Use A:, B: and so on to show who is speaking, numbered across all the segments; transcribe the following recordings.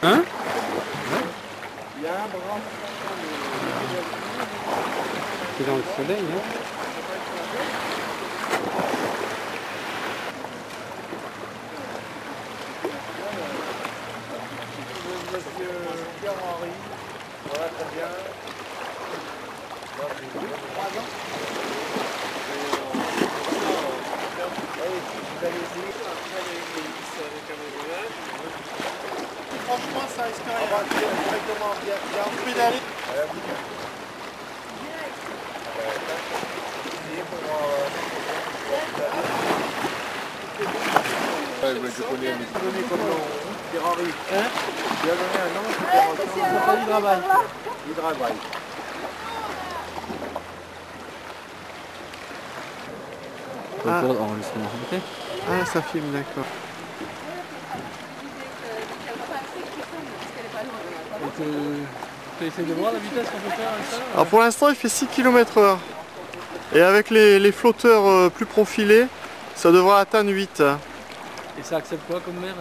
A: Hein?
B: Il y a un bras.
A: C'est dans le soleil, hein?
B: Monsieur Pierre-Henri. Voilà, très bien. Franchement, ça risque rien. On va directement bien pédaler. Je connais un Pierre-Henri. Hein? Il a donné un nom, il travaille. Il travaille.
A: Enregistrement. Ok.
B: Ah, ça filme, d'accord.
A: Tu essaies de voir la vitesse qu'on peut faire avec ça?
B: Alors pour l'instant, il fait 6 km/h. Et avec les flotteurs plus profilés, ça devrait atteindre 8.
A: Et ça accepte quoi comme mer?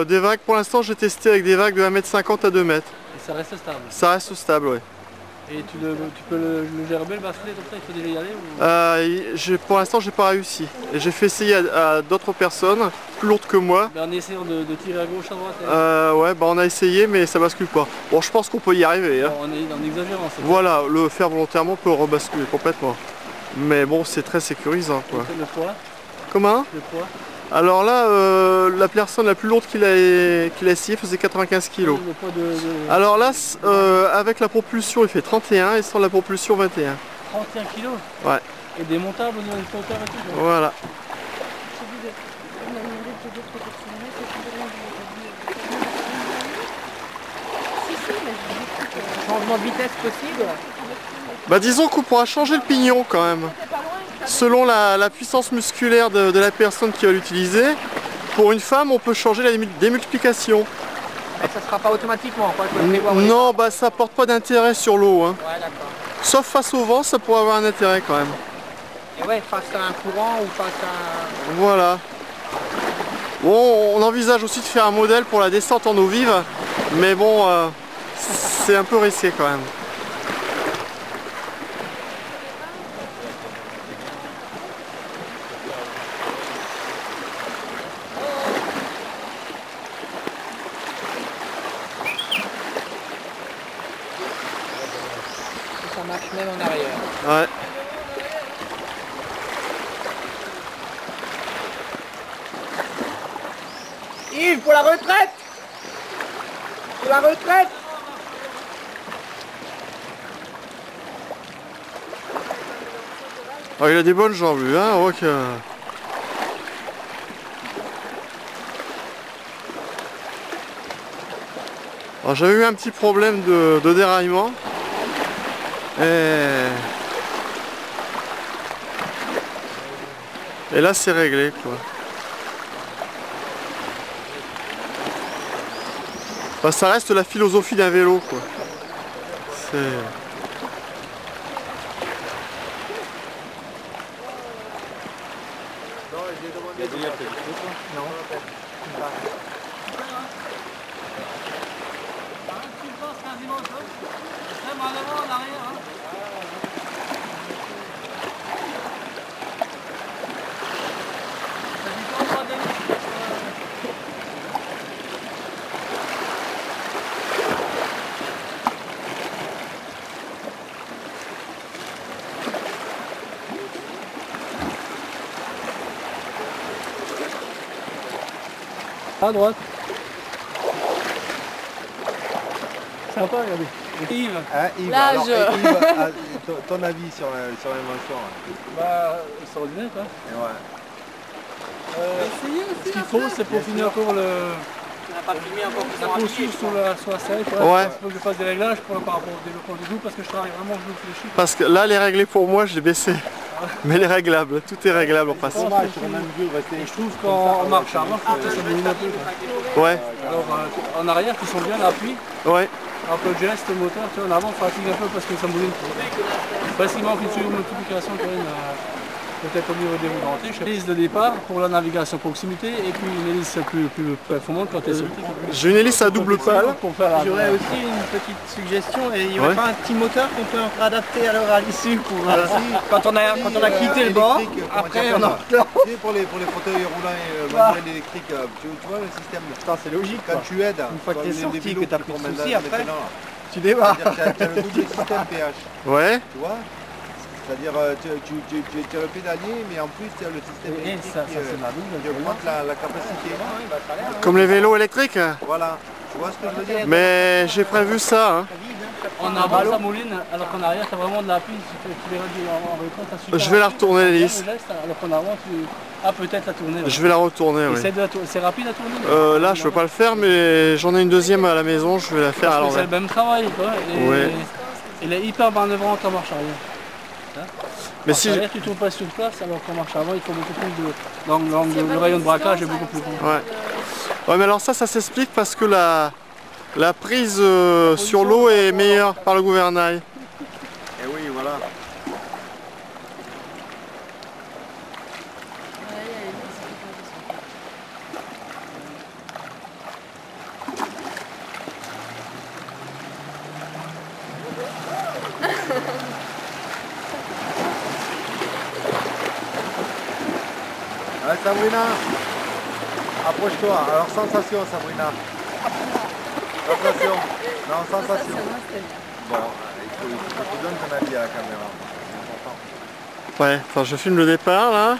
B: Des vagues, pour l'instant, j'ai testé avec des vagues de 1,50 m à 2 m.
A: Et ça reste stable?
B: Ça reste stable, oui.
A: Et tu peux le gerber, le basculer comme ça, il faut déjà y aller ou...
B: Pour l'instant, j'ai pas réussi. Et j'ai fait essayer à d'autres personnes, plus lourdes que moi.
A: En essayant de tirer à gauche, à droite.
B: Ouais, bah on a essayé, mais ça bascule pas. Bon, je pense qu'on peut y arriver. Hein.
A: En exagérant.
B: Voilà, le faire volontairement peut rebasculer complètement. Mais bon, c'est très sécurisant, quoi.
A: Le poids?
B: Comment?
A: Le poids?
B: Alors là, la personne la plus lourde qu'il a essayé faisait 95 kg.
A: Le poids
B: Alors là, avec la propulsion, il fait 31 et sans la propulsion, 21.
A: 31 kg?
B: Ouais.
A: Et démontable au niveau du flotteur et tout?
B: Voilà.
A: Changement de vitesse possible?
B: Bah disons qu'on pourra changer le pignon quand même. Selon la puissance musculaire de la personne qui va l'utiliser, pour une femme, on peut changer la démultiplication.
A: Mais ça ne sera pas automatiquement, quoi.
B: Non, bah ça porte pas d'intérêt sur l'eau. Hein.
A: Ouais, d'accord.
B: Sauf face au vent, ça pourrait avoir un intérêt quand même.
A: Et ouais, face à un courant ou face à...
B: Voilà. Bon, on envisage aussi de faire un modèle pour la descente en eau vive, mais bon, c'est un peu risqué quand même.
A: Ça marche même en arrière.
B: Ouais.
A: Yves, pour la retraite! Pour la retraite!
B: Oh, il a des bonnes jambes lui, hein, ok. Alors j'avais eu un petit problème de déraillement. Et là c'est réglé quoi. Enfin, ça reste la philosophie d'un vélo quoi. C'est...
A: À droite. Sympa, regardez. Yves.
C: Hein, Yves,
D: Là,
C: alors, Yves, ton avis sur l'invention?
A: Bah, extraordinaire quoi.
C: Ouais.
A: Ce qu'il faut, c'est pour finir encore la poursuite sur la soie sèche.
B: Ouais.
A: Il faut que je fasse des réglages par rapport au développement du dos parce que je travaille vraiment genou fléchi.
B: Parce que là les réglés pour moi je l'ai baissé. Mais les réglables, tout est réglable en face.
A: Et je trouve qu'en marche avant, ça bouge un peu. Quoi.
B: Ouais.
A: Alors en arrière, tu sens bien l'appui.
B: Ouais.
A: Un peu de geste moteur, tu vois, en avant, fatigue un peu parce que ça bouge. Parce qu'il manque une multiplication quand même. peut-être au niveau des roues dentistes. Une hélice de départ pour la navigation proximité et puis une hélice plus performante quand tu es sur le truc.
B: J'ai une hélice à double pale.
D: J'aurais aussi une petite suggestion. Il n'y aurait pas un petit moteur qu'on peut adapter alors à l'issue pour quand on a quitté le bord. Après on en
C: pour les fauteuils roulants et manuels électriques, tu vois le système.
D: Putain, c'est logique.
C: Quand tu aides,
D: une fois que tu es sorti, que tu as plus de soucis après, tu
C: démarres. Tu as le double système PH.
B: Ouais.
C: Tu vois. C'est-à-dire tu as le pédalier, mais en plus tu as le système électrique qui augmente la capacité.
B: Comme les vélos électriques.
C: Voilà. Tu vois ce que je veux dire?
B: Mais j'ai prévu ça. Hein.
A: En avant ça mouline, alors qu'en arrière tu as vraiment de la pile, tu les réduis en réponse.
B: Je vais la retourner l'hélice.
A: Alors qu'en avant tu... Ah peut-être la tourner.
B: Je vais la retourner, oui.
A: C'est rapide à tourner?
B: Là je peux pas le faire, mais j'en ai une deuxième à la maison, je vais la faire à l'envers.
A: C'est le même travail quoi. Et
B: ouais.
A: Elle est hyper manœuvrante en marche arrière. Mais si tu tournes pas sur place, alors qu'en marche avant il faut beaucoup plus de... le rayon de braquage est beaucoup plus grand.
B: Ouais, mais alors ça s'explique parce que la prise sur l'eau est meilleure par le gouvernail.
C: Et oui, voilà. Allez Sabrina, approche-toi. Alors sensation Sabrina. Sensation. Non, sensation. Bon, il faut que tu donnes ton avis à la caméra. C'est important.
B: Ouais, enfin je filme le départ là.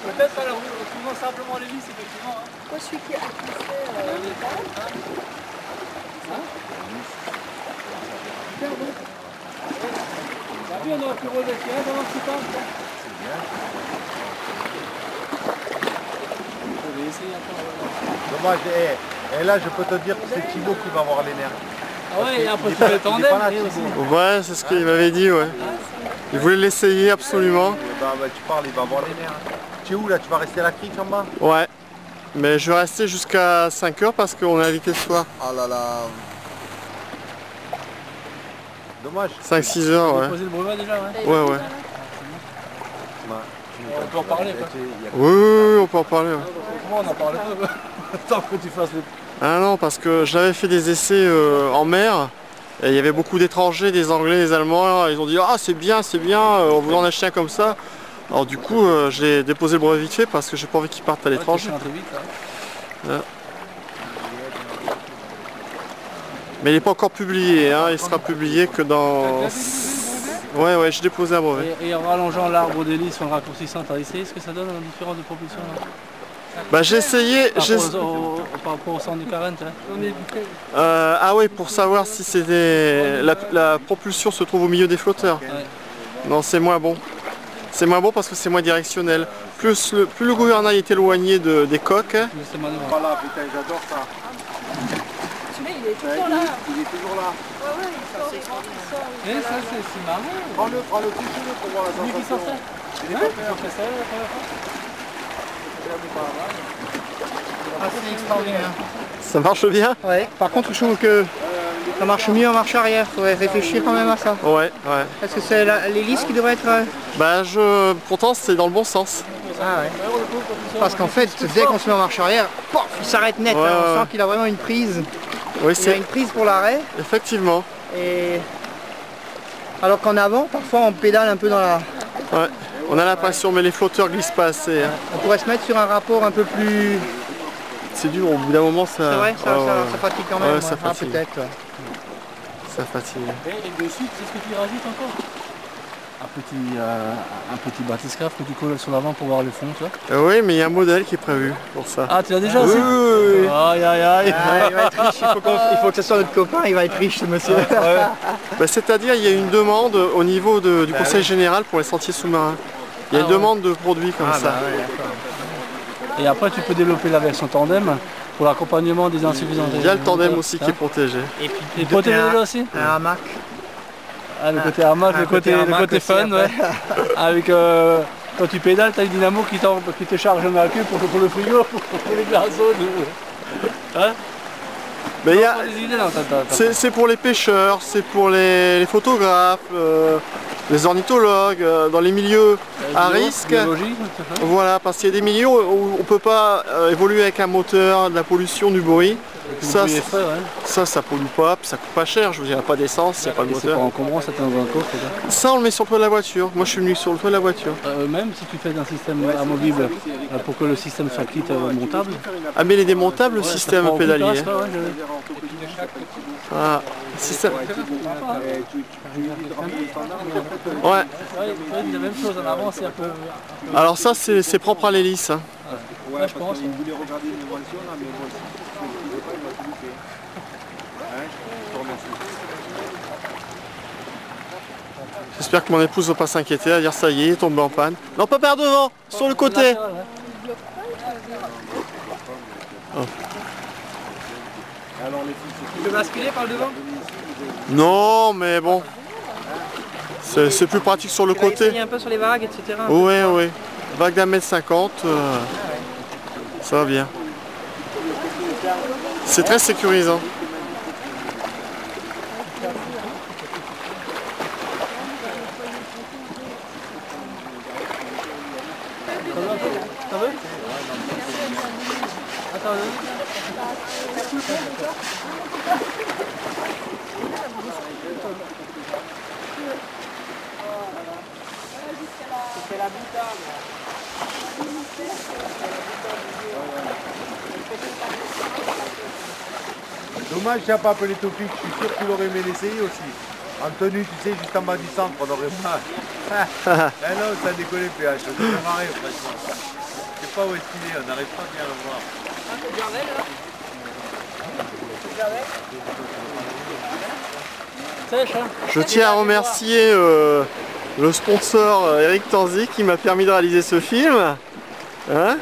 A: Peut-être à la roue, suivant simplement l'hélice effectivement.
E: Moi je suis qui a
A: on a pu relever pendant que tu parles.
C: C'est bien.
A: Je vais essayer encore.
C: Dommage, et là je peux te dire que c'est Thibaut qui va avoir les nerfs.
A: Ah ouais, et après tu fais le tandem.
B: Ouais, c'est ce qu'il m'avait dit, ouais. Il voulait l'essayer absolument.
C: Bah, tu parles, il va avoir les nerfs. Tu es où là? Tu vas rester à la crique en bas?
B: Ouais. Mais je vais rester jusqu'à 5 h parce qu'on est invité ce soir.
C: Oh là là. Dommage.
B: 5-6 heures, ouais.
A: Déposer le brevet déjà, ouais.
B: Ouais.
A: On peut en parler quoi.
B: Oui, on peut en parler. Ouais.
A: Moi on en parle pas. Tant que tu fasses le...
B: Ah non, parce que j'avais fait des essais en mer. Et il y avait beaucoup d'étrangers, des Anglais, des Allemands. Ils ont dit ah c'est bien, on voulait en acheter un comme ça. Alors du coup j'ai déposé le brevet vite fait parce que j'ai pas envie qu'ils partent à l'étranger. Mais il n'est pas encore publié, hein. Il sera publié que dans... Ouais, j'ai déposé un brevet.
A: Et en rallongeant l'arbre d'hélice en raccourcissant, t'as essayé ce que ça donne en différence de propulsion là?
B: Bah j'ai essayé...
A: Par rapport au centre du 40 hein.
B: Ah oui, pour savoir si c'était... La propulsion se trouve au milieu des flotteurs.
A: Ouais.
B: Non, c'est moins bon. C'est moins bon parce que c'est moins directionnel. Plus le gouvernail est éloigné des coques.
C: Voilà, putain, j'adore ça.
E: Il est toujours là.
C: Il est toujours là.
E: Ouais, il sort.
A: Et ça c'est marrant.
C: Prends-le, touche-le pour voir la
A: Lui qui
C: sensation.
A: sortait.
C: Il est pas fait.
A: On fait ça la première fois.
D: Ah, c'est extraordinaire.
B: Ça marche bien?
D: Ouais. Par contre, je trouve que ça marche mieux en marche arrière. Il faudrait réfléchir quand même à ça.
B: Ouais.
D: Est-ce que c'est l'hélice qui devrait être...
B: Bah pourtant c'est dans le bon sens.
D: Ah ouais. Parce qu'en fait, dès qu'on se met en marche arrière, pof, il s'arrête net.
B: Ouais,
D: On sent qu'il a vraiment une prise.
B: Oui,
D: Il a une prise pour l'arrêt.
B: Effectivement.
D: Et alors qu'en avant, parfois on pédale un peu dans la...
B: Ouais. On a l'impression, mais les flotteurs glissent pas assez. Hein.
D: On pourrait se mettre sur un rapport un peu plus...
B: C'est dur, au bout d'un moment ça...
D: C'est vrai, ça fatigue quand même.
B: Ouais, ça fatigue.
D: Peut-être. Ouais.
B: Ça fatigue.
A: Et dessus, c'est ce que tu rajoutes encore? Un petit bathyscaphe que tu colles sur l'avant pour voir le fond, tu vois?
B: Oui, mais il y a un modèle qui est prévu pour ça.
A: Ah, tu l'as déjà aussi?
B: Oui.
A: Aïe.
D: Ah, il va être riche, il faut que ce soit notre copain, il va être riche ce monsieur.
B: Bah, c'est-à-dire il y a une demande au niveau du Conseil général pour les sentiers sous-marins. Il y a une demande de produits comme ça.
D: Bah, ouais,
A: et après tu peux développer la version tandem pour l'accompagnement des insuffisances.
B: Il y a le tandem aussi qui est protégé.
D: Et puis
A: Et protégé là aussi?
D: un hamac.
A: Ah, le côté hamac, le côté fun, ouais. Avec quand tu pédales, t'as le dynamo qui te charge un queue pour le frigo, pour les glaçons. Hein?
B: Mais c'est pour les pêcheurs, c'est pour les photographes, les ornithologues, dans les milieux à risque. Voilà, parce qu'il y a des milieux où on ne peut pas évoluer avec un moteur, de la pollution, du bruit. Ça pollue pas, puis ça coûte pas cher, je veux dire, il n'y a pas d'essence, il n'y a pas de moteur.
A: C'est pas encombrant, ça dans un coffre.
B: Ça on le met sur le toit de la voiture, moi je suis venu sur le toit de la voiture.
A: Même si tu fais un système amovible, pour que le système soit kit montable.
B: Ah mais il est démontable le système pédalier. Ah, système... Ouais.
A: La même chose en avant, c'est un peu...
B: Alors ça c'est propre à l'hélice. Hein.
C: Ouais, je pense. On voulait regarder une invention là, mais bon, si vous ne voulez pas, il va tout louper. Hein, je te remercie.
B: J'espère que mon épouse ne va pas s'inquiéter, à dire ça y est, il est tombé en panne. Non, pas par devant, sur le côté. Oh.
D: Tu peux basculer par le devant?
B: Non, mais bon. C'est plus pratique sur le côté.
D: Un peu sur les vagues, etc.
B: Oui, oui. Vague d'1,50 m, ça va bien. C'est très sécurisant.
C: Dommage que tu n'as pas appelé Topik, je suis sûr que tu l'aurais aimé l'essayer aussi. En tenue, tu sais, juste en bas du centre, on n'aurait pas. Eh non, ça a décollé PH, ça s'est marré franchement. Je sais pas où est-ce qu'il est, on n'arrive pas bien à le voir.
B: Je tiens à remercier le sponsor Eric Tanzi qui m'a permis de réaliser ce film. Hein,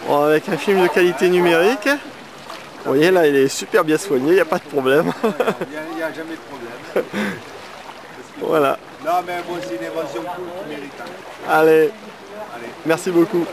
B: bon, avec un film de qualité numérique. Vous voyez là, il est super bien soigné, il n'y a pas de problème.
C: Il n'y a jamais de problème.
B: Voilà.
C: Non mais bon, c'est une invention cool qui mérite.
B: Allez, merci beaucoup.